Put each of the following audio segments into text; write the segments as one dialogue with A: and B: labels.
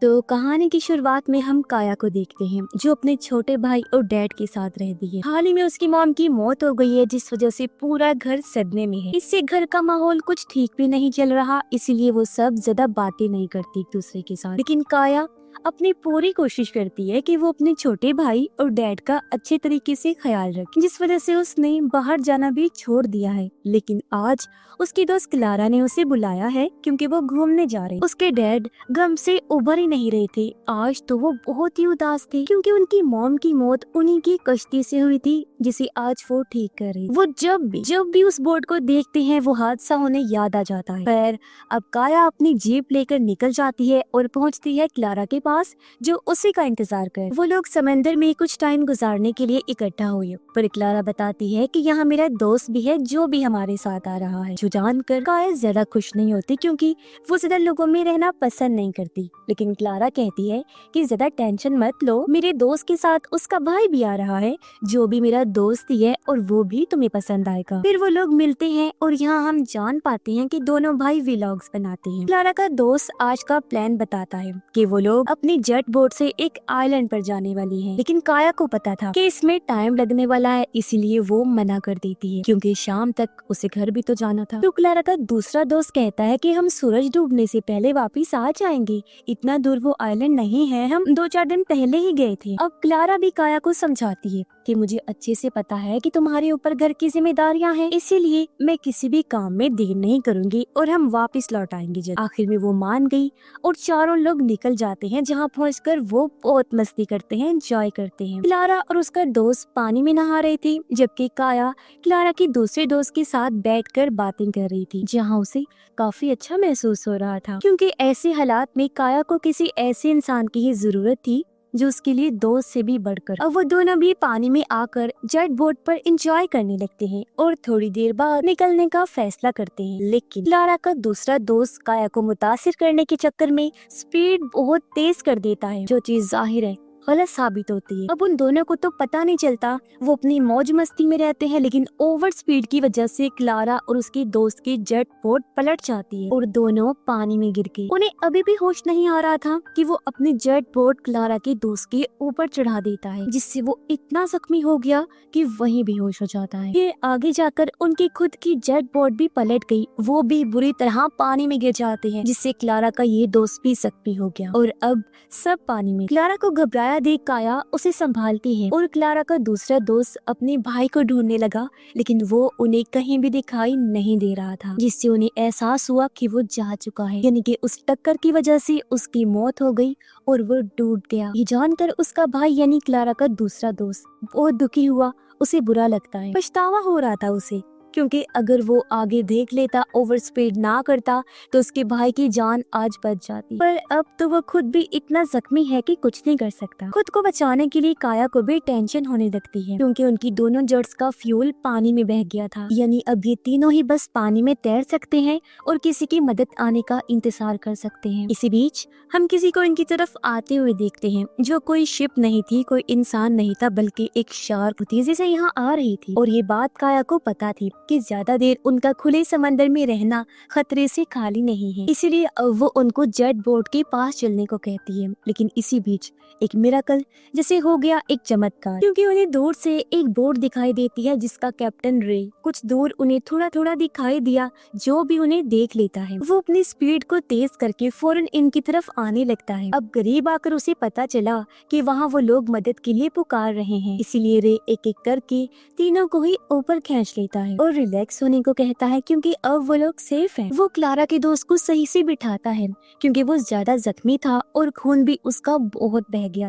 A: तो कहानी की शुरुआत में हम काया को देखते हैं जो अपने छोटे भाई और डैड के साथ रहती है। हाल ही में उसकी मॉम की मौत हो गई है जिस वजह से पूरा घर सदमे में है। इससे घर का माहौल कुछ ठीक भी नहीं चल रहा, इसीलिए वो सब ज्यादा बातें नहीं करती एक दूसरे के साथ। लेकिन काया अपनी पूरी कोशिश करती है कि वो अपने छोटे भाई और डैड का अच्छे तरीके से ख्याल रखे, जिस वजह से उसने बाहर जाना भी छोड़ दिया है। लेकिन आज उसकी दोस्त क्लारा ने उसे बुलाया है क्योंकि वो घूमने जा रही। उसके डैड गम से उभर ही नहीं रहे थे। आज तो वो बहुत ही उदास थे क्योंकि उनकी मॉम की मौत उन्हीं की कश्ती से हुई थी जिसे आज वो ठीक कर रही। वो जब भी उस बोर्ड को देखते हैं वो हादसा उन्हें याद आ जाता है। पर अब काया अपनी जीप लेकर निकल जाती है और पहुंचती है क्लारा के पास जो उसी का इंतजार कर। वो लोग समंदर में कुछ टाइम गुजारने के लिए इकट्ठा हुए, पर क्लारा बताती है कि यहाँ मेरा दोस्त भी है जो भी हमारे साथ आ रहा है। जो जानकर काया ज्यादा खुश नहीं होती क्योंकि वो ज्यादा लोगों में रहना पसंद नहीं करती। लेकिन क्लारा कहती है कि ज्यादा टेंशन मत लो, मेरे दोस्त के साथ उसका भाई भी आ रहा है जो भी मेरा दोस्त ही है और वो भी तुम्हें पसंद आएगा। फिर वो लोग मिलते हैं और यहाँ हम जान पाते हैं कि दोनों भाई व्लॉग्स बनाते हैं। क्लारा का दोस्त आज का प्लान बताता है कि वो लोग अपनी जेट बोट से एक आइलैंड पर जाने वाली है। लेकिन काया को पता था कि इसमें टाइम लगने वाला है, इसीलिए वो मना कर देती है क्योंकि शाम तक उसे घर भी तो जाना था। तो क्लारा का दूसरा दोस्त कहता है कि हम सूरज डूबने से पहले वापिस आ जाएंगे, इतना दूर वो आइलैंड नहीं है, हम 2-4 दिन पहले ही गए थे। अब क्लारा भी काया को समझाती है कि मुझे अच्छे से पता है कि तुम्हारे ऊपर घर की जिम्मेदारियां हैं, इसीलिए मैं किसी भी काम में देर नहीं करूंगी और हम वापस लौट आएंगे जल्द। आखिर में वो मान गई और चारों लोग निकल जाते हैं, जहाँ पहुंचकर वो बहुत मस्ती करते हैं, एंजॉय करते हैं। क्लारा और उसका दोस्त पानी में नहा रहे थे जबकि काया क्लारा के दूसरे दोस्त के साथ बैठकर बातें कर रही थी, जहाँ उसे काफी अच्छा महसूस हो रहा था क्योंकि ऐसे हालात में काया को किसी ऐसे इंसान की ही जरूरत थी जो उसके लिए दोस्त से भी बढ़कर। अब वो दोनों भी पानी में आकर जेट बोट पर एंजॉय करने लगते हैं और थोड़ी देर बाद निकलने का फैसला करते हैं। लेकिन क्लारा का दूसरा दोस्त काया को मुतासिर करने के चक्कर में स्पीड बहुत तेज कर देता है, जो चीज जाहिर है गलत साबित होती है। अब उन दोनों को तो पता नहीं चलता, वो अपनी मौज मस्ती में रहते हैं, लेकिन ओवर स्पीड की वजह से क्लारा और उसके दोस्त की जेट बोट पलट जाती है और दोनों पानी में गिर गए। उन्हें अभी भी होश नहीं आ रहा था कि वो अपनी जेट बोट क्लारा के दोस्त के ऊपर चढ़ा देता है, जिससे वो इतना जख्मी हो गया कि वहीं बेहोश हो जाता है। फिर आगे जाकर उनकी खुद की जेट बोट भी पलट गई, वो भी बुरी तरह पानी में गिर जाते हैं, जिससे क्लारा का ये दोस्त भी जख्मी हो गया और अब सब पानी में। क्लारा को घबराया देख काया उसे संभालती है और क्लारा का दूसरा दोस्त अपने भाई को ढूंढने लगा, लेकिन वो उन्हें कहीं भी दिखाई नहीं दे रहा था, जिससे उन्हें एहसास हुआ कि वो जा चुका है, यानी कि उस टक्कर की वजह से उसकी मौत हो गई और वो डूब गया। ये जानकर उसका भाई यानी क्लारा का दूसरा दोस्त बहुत दुखी हुआ, उसे बुरा लगता है, पछतावा हो रहा था उसे क्योंकि अगर वो आगे देख लेता, ओवर स्पीड ना करता तो उसके भाई की जान आज बच जाती। पर अब तो वो खुद भी इतना जख्मी है कि कुछ नहीं कर सकता। खुद को बचाने के लिए काया को भी टेंशन होने लगती है क्योंकि उनकी दोनों जट्स का फ्यूल पानी में बह गया था, यानी अब ये तीनों ही बस पानी में तैर सकते हैं और किसी की मदद आने का इंतजार कर सकते हैं। इसी बीच हम किसी को इनकी तरफ आते हुए देखते हैं, जो कोई शिप नहीं थी, कोई इंसान नहीं था, बल्कि एक शार्क तेजी से यहाँ आ रही थी। और ये बात काया को पता थी कि ज्यादा देर उनका खुले समंदर में रहना खतरे से खाली नहीं है, इसीलिए अब वो उनको जेट बोट के पास चलने को कहती है। लेकिन इसी बीच एक मिराकल जैसे हो गया, एक चमत्कार, क्योंकि उन्हें दूर से एक बोट दिखाई देती है जिसका कैप्टन रे कुछ दूर उन्हें थोड़ा थोड़ा दिखाई दिया। जो भी उन्हें देख लेता है वो अपनी स्पीड को तेज करके फौरन इनकी तरफ आने लगता है। अब करीब आकर उसे पता चला कि वहाँ वो लोग मदद के लिए पुकार रहे हैं, इसीलिए रे एक एक करके तीनों को ही ऊपर खींच लेता है और रिलैक्स होने को कहता है क्योंकि अब वो लोग सेफ हैं। वो क्लारा के दोस्त को सही से बिठाता है क्योंकि वो ज्यादा जख्मी था और खून भी उसका बहुत बह गया।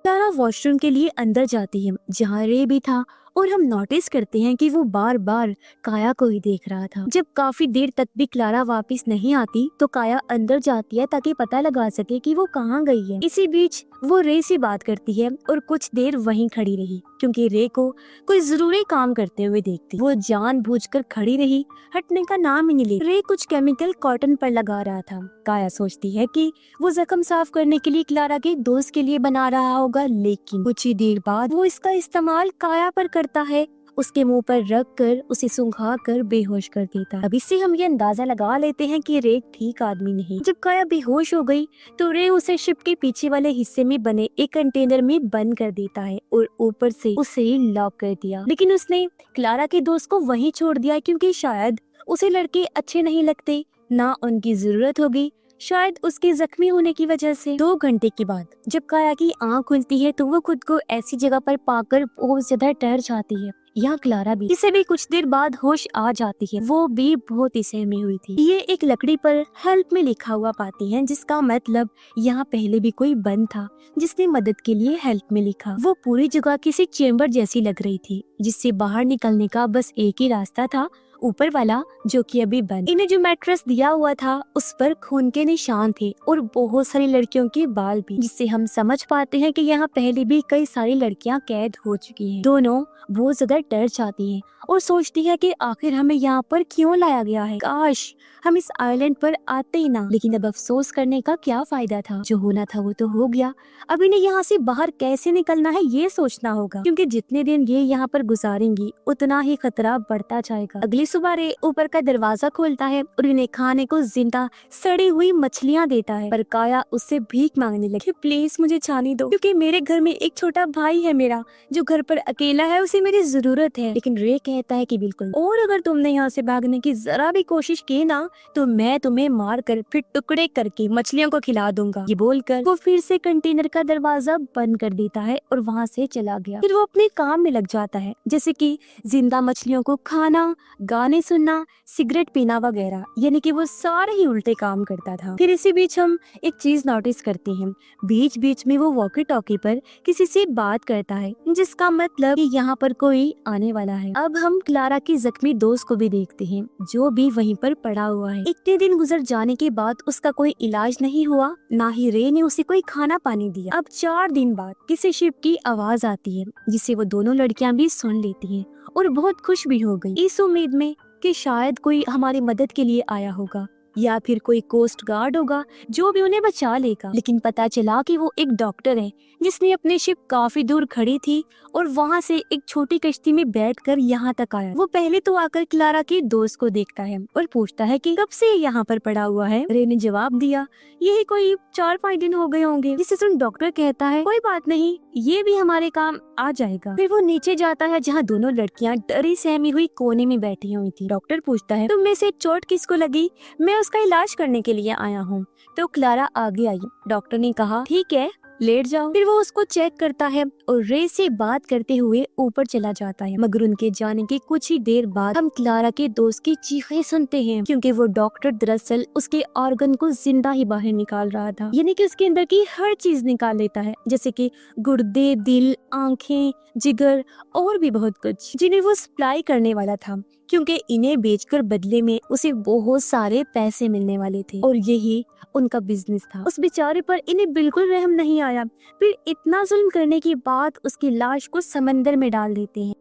A: क्लारा वॉशरूम के लिए अंदर जाती है जहाँ रे भी था और हम नोटिस करते हैं कि वो बार बार काया को ही देख रहा था। जब काफी देर तक भी क्लारा वापस नहीं आती तो काया अंदर जाती है ताकि पता लगा सके कि वो कहाँ गई है। इसी बीच वो रे से बात करती है और कुछ देर वहीं खड़ी रही क्योंकि रे को कोई जरूरी काम करते हुए देखती। वो जानबूझकर खड़ी रही, हटने का नाम ही नहीं ली। रे कुछ केमिकल कॉटन पर लगा रहा था। काया सोचती है कि वो जख्म साफ करने के लिए क्लारा के दोस्त के लिए बना रहा होगा, लेकिन कुछ ही देर बाद वो इसका इस्तेमाल काया पर करता है उसके मुंह पर रख कर उसे सुंघा कर बेहोश कर देता। अब इससे हम ये अंदाजा लगा लेते हैं कि रे ठीक आदमी नहीं। जब काया बेहोश हो गई तो रे उसे शिप के पीछे वाले हिस्से में बने एक कंटेनर में बंद कर देता है और ऊपर से उसे लॉक कर दिया। लेकिन उसने क्लारा के दोस्त को वहीं छोड़ दिया क्योंकि शायद उसे लड़के अच्छे नहीं लगते, ना उनकी जरूरत होगी, शायद उसके जख्मी होने की वजह से। 2 घंटे के बाद जब काया की आंख खुलती है तो वो खुद को ऐसी जगह पर पाकर बहुत ज्यादा डर जाती है। यहाँ क्लारा भी, इसे भी कुछ देर बाद होश आ जाती है। वो भी बहुत ही सहमी हुई थी। ये एक लकड़ी पर हेल्प में लिखा हुआ पाती है, जिसका मतलब यहाँ पहले भी कोई बंद था जिसने मदद के लिए हेल्प में लिखा। वो पूरी जगह किसी चेम्बर जैसी लग रही थी जिससे बाहर निकलने का बस एक ही रास्ता था, ऊपर वाला, जो कि अभी बंद। इन्हें जो मैट्रेस दिया हुआ था उस पर खून के निशान थे और बहुत सारी लड़कियों के बाल भी, जिससे हम समझ पाते हैं कि यहाँ पहले भी कई सारी लड़कियां कैद हो चुकी हैं। दोनों बहुत ज्यादा डर जाती हैं और सोचती है कि आखिर हमें यहाँ पर क्यों लाया गया है, काश हम इस आइलैंड पर आते ही ना। लेकिन अब अफसोस करने का क्या फायदा था, जो होना था वो तो हो गया। अब इन्हें यहाँ से बाहर कैसे निकलना है ये सोचना होगा, क्योंकि जितने दिन ये यहाँ पर गुजारेंगी उतना ही खतरा बढ़ता जाएगा। अगली सुबह रे ऊपर का दरवाजा खोलता है और इन्हें खाने को जिंदा सड़ी हुई मछलियाँ देता है, पर काया उससे भीख मांगने लगी, प्लीज मुझे जाने दो, क्योंकि मेरे घर में एक छोटा भाई है मेरा जो घर पर अकेला है, उसे मेरी जरूरत है। लेकिन रे कहता है कि बिल्कुल, और अगर तुमने यहाँ से भागने की जरा भी कोशिश की ना तो मैं तुम्हें मार कर फिर टुकड़े करके मछलियों को खिला दूंगा। ये बोलकर वो फिर से कंटेनर का दरवाजा बंद कर देता है और वहाँ से चला गया। फिर वो अपने काम में लग जाता है, जैसे कि जिंदा मछलियों को खाना, गाने सुनना, सिगरेट पीना वगैरह, यानी कि वो सारे ही उल्टे काम करता था। फिर इसी बीच हम एक चीज नोटिस करते हैं, बीच बीच में वो वॉकी टॉकी पर किसी से बात करता है, जिसका मतलब कि यहाँ पर कोई आने वाला है। अब हम क्लारा की जख्मी दोस्त को भी देखते हैं, जो भी वहीं पर पड़ा हुआ है। इतने दिन गुजर जाने के बाद उसका कोई इलाज नहीं हुआ, ना ही रे ने उसे कोई खाना पानी दिया। अब 4 दिन बाद किसी शिप की आवाज आती है, जिसे वो दोनों लड़कियां भी सुन लेती हैं और बहुत खुश भी हो गई, इस उम्मीद में कि शायद कोई हमारी मदद के लिए आया होगा या फिर कोई कोस्ट गार्ड होगा जो भी उन्हें बचा लेगा। लेकिन पता चला कि वो एक डॉक्टर है जिसने अपनी शिप काफी दूर खड़ी थी और वहाँ से एक छोटी कश्ती में बैठकर यहाँ तक आया। वो पहले तो आकर क्लारा के दोस्त को देखता है और पूछता है कि कब से यहाँ पर पड़ा हुआ है। रे ने जवाब दिया, यही कोई 4-5 दिन हो गए होंगे। जिसे सुन डॉक्टर कहता है, कोई बात नहीं, ये भी हमारे काम आ जाएगा। फिर वो नीचे जाता है जहाँ दोनों लड़कियाँ डरी सहमी हुई कोने में बैठी हुई थी। डॉक्टर पूछता है, तुम में से चोट किसको लगी? मैं उसका इलाज करने के लिए आया हूँ। तो क्लारा आगे आई। डॉक्टर ने कहा, ठीक है, लेट जाओ। फिर वो उसको चेक करता है और रे से बात करते हुए ऊपर चला जाता है। मगर उनके जाने के कुछ ही देर बाद हम क्लारा के दोस्त की चीखें सुनते हैं, क्योंकि वो डॉक्टर दरअसल उसके ऑर्गन को जिंदा ही बाहर निकाल रहा था, यानी कि उसके अंदर की हर चीज निकाल लेता है, जैसे कि गुर्दे, दिल, आंखें, जिगर और भी बहुत कुछ, जिन्हें वो सप्लाई करने वाला था, क्योंकि इन्हें बेचकर बदले में उसे बहुत सारे पैसे मिलने वाले थे और यही उनका बिजनेस था। उस बेचारे पर इन्हें बिल्कुल रहम नहीं आया। फिर इतना जुल्म करने के बाद उसकी लाश को समंदर में डाल देते हैं।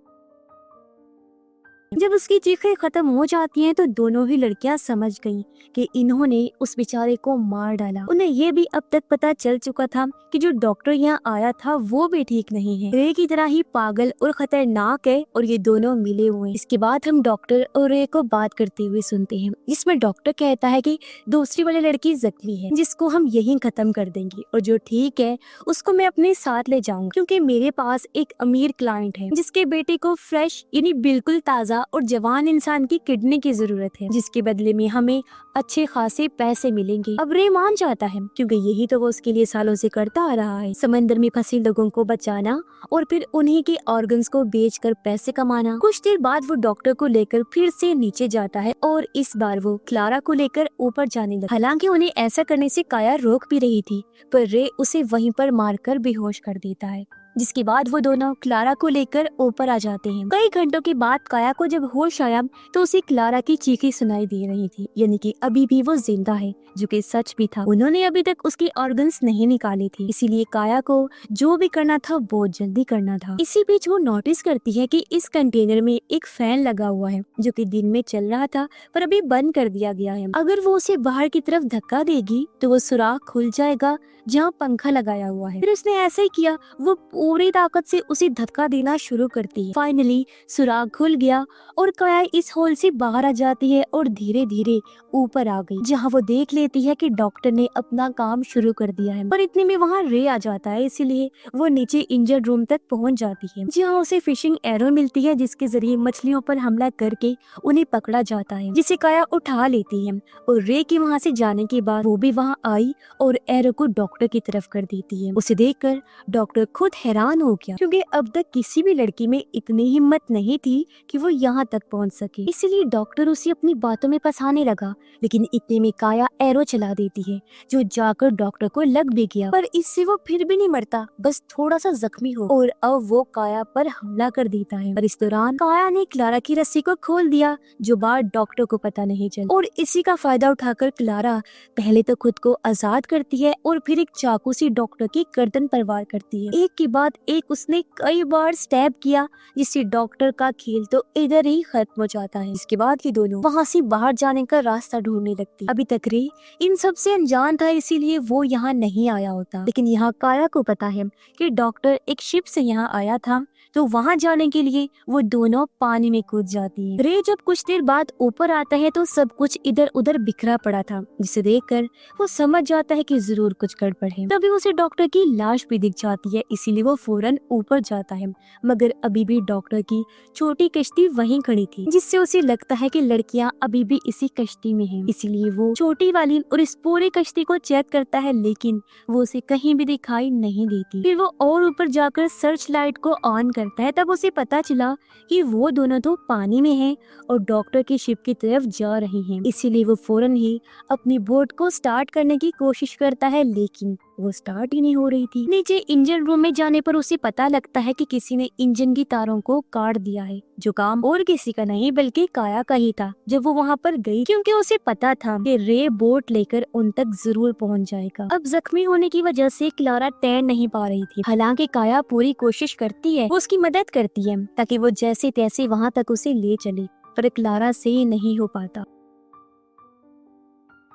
A: जब उसकी चीखें खत्म हो जाती हैं तो दोनों ही लड़कियां समझ गईं कि इन्होंने उस बेचारे को मार डाला। उन्हें ये भी अब तक पता चल चुका था कि जो डॉक्टर यहाँ आया था वो भी ठीक नहीं है, रे की तरह ही पागल और खतरनाक है और ये दोनों मिले हुए हैं। इसके बाद हम डॉक्टर और रे को बात करते हुए सुनते हैं, जिसमें डॉक्टर कहता है कि दूसरी वाली लड़की जख्मी है, जिसको हम यहीं खत्म कर देंगे, और जो ठीक है उसको मैं अपने साथ ले जाऊंगा, क्योंकि मेरे पास एक अमीर क्लाइंट है जिसके बेटे को फ्रेश यानी बिल्कुल ताजा और जवान इंसान की किडनी की जरूरत है, जिसके बदले में हमें अच्छे खासे पैसे मिलेंगे। अब रे मान जाता है, क्योंकि यही तो वो उसके लिए सालों से करता आ रहा है, समंदर में फंसे लोगों को बचाना और फिर उन्हीं के ऑर्गन्स को बेचकर पैसे कमाना। कुछ देर बाद वो डॉक्टर को लेकर फिर से नीचे जाता है और इस बार वो क्लारा को लेकर ऊपर जाने लगा। हालांकि उन्हें ऐसा करने से काया रोक भी रही थी, पर रे उसे वहीं पर मारकर बेहोश कर देता है। जिसके बाद वो दोनों क्लारा को लेकर ऊपर आ जाते हैं। कई घंटों के बाद काया को जब होश आया तो उसे क्लारा की चीखें सुनाई दे रही थी, यानी कि अभी भी वो जिंदा है, जो कि सच भी था। उन्होंने अभी तक उसके ऑर्गन्स नहीं निकाले थे, इसीलिए काया को जो भी करना था बहुत जल्दी करना था। इसी बीच वो नोटिस करती है कि इस कंटेनर में एक फैन लगा हुआ है, जो कि दिन में चल रहा था पर अभी बंद कर दिया गया है। अगर वो उसे बाहर की तरफ धक्का देगी तो वो सुराख खुल जाएगा जहाँ पंखा लगाया हुआ है। फिर उसने ऐसा ही किया, वो पूरी ताकत से उसे धक्का देना शुरू करती है। फाइनली सुराग खुल गया और काया इस होल से बाहर आ जाती है और धीरे धीरे ऊपर आ गई, जहाँ वो देख लेती है कि डॉक्टर ने अपना काम शुरू कर दिया है। पर इतने में वहाँ रे आ जाता है, इसीलिए वो नीचे इंजर्ड रूम तक पहुँच जाती है, जहाँ उसे फिशिंग एरो मिलती है, जिसके जरिए मछलियों पर हमला करके उन्हें पकड़ा जाता है, जिसे काया उठा लेती है। और रे के वहाँ से जाने के बाद वो भी वहाँ आई और एरो को डॉक्टर की तरफ कर देती है। उसे देखकर डॉक्टर खुद हैरान हो गया, क्योंकि अब तक किसी भी लड़की में इतनी हिम्मत नहीं थी कि वो यहाँ तक पहुँच सके। इसीलिए डॉक्टर उसे अपनी बातों में फंसाने लगा, लेकिन इतने में काया एरो चला देती है, जो जाकर डॉक्टर को लग भी गया। पर इससे वो फिर भी नहीं मरता, बस थोड़ा सा जख्मी हो, और अब वो काया पर हमला कर देता है। पर इस दौरान काया ने क्लारा की रस्सी को खोल दिया, जो बात डॉक्टर को पता नहीं चला, और इसी का फायदा उठाकर क्लारा पहले तो खुद को आजाद करती है और फिर एक चाकू से डॉक्टर की गर्दन पर वार करती है। एक के बाद एक उसने कई बार स्टैब किया, जिससे डॉक्टर का खेल तो इधर ही खत्म हो जाता है। इसके बाद ये दोनों वहाँ से बाहर जाने का रास्ता ढूंढने लगती। अभी तक रे इन सब से अनजान था, इसीलिए वो यहाँ नहीं आया होता, लेकिन यहाँ काया को पता है कि डॉक्टर एक शिप से यहाँ आया था, तो वहाँ जाने के लिए वो दोनों पानी में कूद जाती है। रे जब कुछ देर बाद ऊपर आता है तो सब कुछ इधर उधर बिखरा पड़ा था, जिसे देखकर वो समझ जाता है कि जरूर कुछ गड़बड़ है। तभी उसे डॉक्टर की लाश भी दिख जाती है, इसीलिए वो फौरन ऊपर जाता है, मगर अभी भी डॉक्टर की छोटी कश्ती वहीं खड़ी थी, जिससे उसे लगता है कि लड़कियां अभी भी इसी कश्ती में हैं। इसीलिए वो छोटी वाली और इस पूरी कश्ती को चेक करता है, लेकिन वो उसे कहीं भी दिखाई नहीं देती। फिर वो और ऊपर जाकर सर्च लाइट को ऑन करता है, तब उसे पता चला कि वो दोनों तो पानी में हैं और डॉक्टर की शिप की तरफ जा रही हैं। इसीलिए वो फौरन ही अपनी बोट को स्टार्ट करने की कोशिश करता है, लेकिन वो स्टार्ट ही नहीं हो रही थी। नीचे इंजन रूम में जाने पर उसे पता लगता है कि किसी ने इंजन की तारों को काट दिया है, जो काम और किसी का नहीं बल्कि काया का ही था। जब वो वहाँ पर गई, क्योंकि उसे पता था कि रे बोट लेकर उन तक जरूर पहुँच जाएगा। अब जख्मी होने की वजह से क्लारा तैर नहीं पा रही थी, हालांकि काया पूरी कोशिश करती है, वो उसकी मदद करती है ताकि वो जैसे तैसे वहाँ तक उसे ले चले, पर क्लारा से नहीं हो पाता।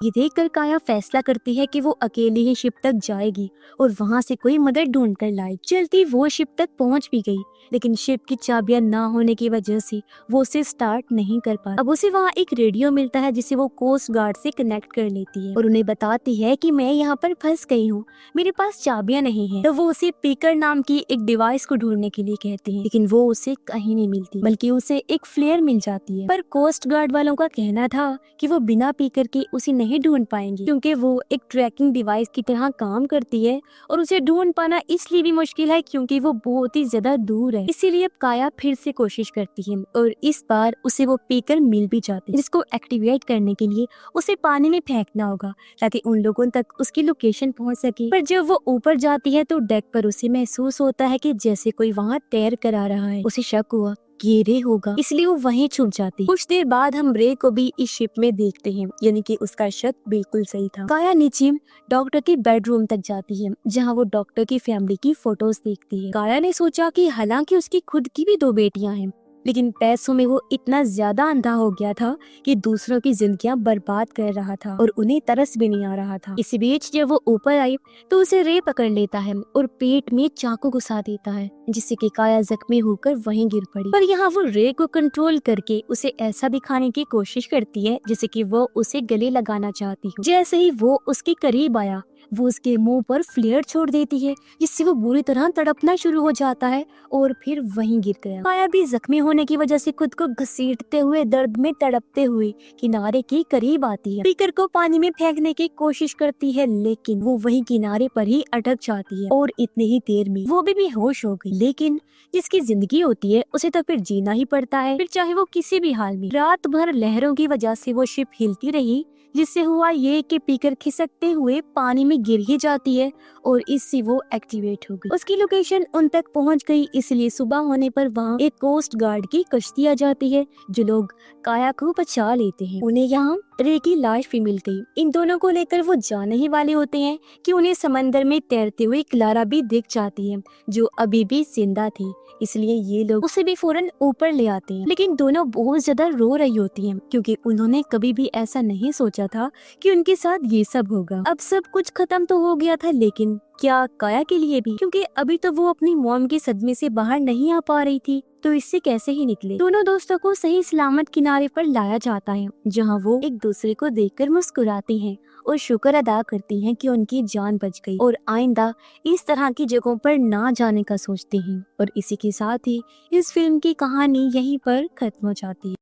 A: ये देखकर काया फैसला करती है कि वो अकेली ही शिप तक जाएगी और वहाँ से कोई मदद ढूंढ कर लाएगी। चलती वो शिप तक पहुँच भी गई, लेकिन शिप की चाबियां ना होने की वजह से वो उसे स्टार्ट नहीं कर पाती। अब उसे वहाँ एक रेडियो मिलता है, जिसे वो कोस्ट गार्ड से कनेक्ट कर लेती है और उन्हें बताती है कि मैं यहाँ पर फंस गई हूँ, मेरे पास चाबियां नहीं है। तो वो उसे पीकर नाम की एक डिवाइस को ढूंढने के लिए कहती है, लेकिन वो उसे कहीं नहीं मिलती, बल्कि उसे एक फ्लेयर मिल जाती है। पर कोस्ट गार्ड वालों का कहना था कि वो बिना पीकर के उसे नहीं ढूंढ पाएंगे, क्योंकि वो एक ट्रैकिंग डिवाइस की तरह काम करती है और उसे ढूंढ पाना इसलिए भी मुश्किल है क्योंकि वो बहुत ही ज्यादा दूर है। इसीलिए अब काया फिर से कोशिश करती है और इस बार उसे वो पीकर मिल भी जाती है, जिसको एक्टिवेट करने के लिए उसे पानी में फेंकना होगा ताकि उन लोगों तक उसकी लोकेशन पहुंच सके। पर जब वो ऊपर जाती है तो डेक पर उसे महसूस होता है कि जैसे कोई वहाँ तैर कर आ रहा है। उसे शक हुआ कि ये रे होगा, इसलिए वो वहीं छुप जाती है। कुछ देर बाद हम रे को भी इस शिप में देखते हैं, यानी कि उसका शक बिल्कुल सही था। काया नीचे डॉक्टर के बेडरूम तक जाती है, जहां वो डॉक्टर की फैमिली की फोटोज देखती है। काया ने सोचा कि हालांकि उसकी खुद की भी 2 बेटियां हैं, लेकिन पैसों में वो इतना ज्यादा अंधा हो गया था कि दूसरों की जिंदगियां बर्बाद कर रहा था और उन्हें तरस भी नहीं आ रहा था। इसी बीच जब वो ऊपर आई तो उसे रे पकड़ लेता है और पेट में चाकू घुसा देता है, जिससे कि काया जख्मी होकर वहीं गिर पड़ी। पर यहाँ वो रे को कंट्रोल करके उसे ऐसा दिखाने की कोशिश करती है जैसे कि वो उसे गले लगाना चाहती हो। जैसे ही वो उसके करीब आया, वो उसके मुंह पर फ्लेयर छोड़ देती है, जिससे वो बुरी तरह तड़पना शुरू हो जाता है और फिर वहीं गिर गया। काया भी जख्मी होने की वजह से खुद को घसीटते हुए दर्द में तड़पते हुए किनारे के करीब आती है। पीकर को पानी में फेंकने की कोशिश करती है, लेकिन वो वहीं किनारे पर ही अटक जाती है और इतनी ही देर में वो भी बेहोश हो गई। लेकिन जिसकी जिंदगी होती है उसे तो फिर जीना ही पड़ता है, फिर चाहे वो किसी भी हाल में। रात भर लहरों की वजह से वो शिप हिलती रही, जिससे हुआ ये कि पीकर खिसकते हुए पानी में गिर ही जाती है और इससे वो एक्टिवेट हो गई। उसकी लोकेशन उन तक पहुंच गई, इसलिए सुबह होने पर वहाँ एक कोस्ट गार्ड की कश्ती आ जाती है, जो लोग काया को बचा लेते हैं। उन्हें यहाँ रे की लाश भी मिल गई। इन दोनों को लेकर वो जाने ही वाले होते हैं कि उन्हें समंदर में तैरते हुए क्लारा भी दिख जाती है, जो अभी भी जिंदा थी। इसलिए ये लोग उसे भी फौरन ऊपर ले आते हैं, लेकिन दोनों बहुत ज्यादा रो रही होती हैं क्योंकि उन्होंने कभी भी ऐसा नहीं सोचा था कि उनके साथ ये सब होगा। अब सब कुछ खत्म तो हो गया था, लेकिन क्या काया के लिए भी? क्योंकि अभी तो वो अपनी मॉम के सदमे से बाहर नहीं आ पा रही थी, तो इससे कैसे ही निकले। दोनों दोस्तों को सही सलामत किनारे पर लाया जाता है, जहाँ वो एक दूसरे को देखकर मुस्कुराती हैं और शुक्र अदा करती हैं कि उनकी जान बच गई और आइंदा इस तरह की जगहों पर ना जाने का सोचती हैं। और इसी के साथ ही इस फिल्म की कहानी यहीं पर खत्म हो जाती है।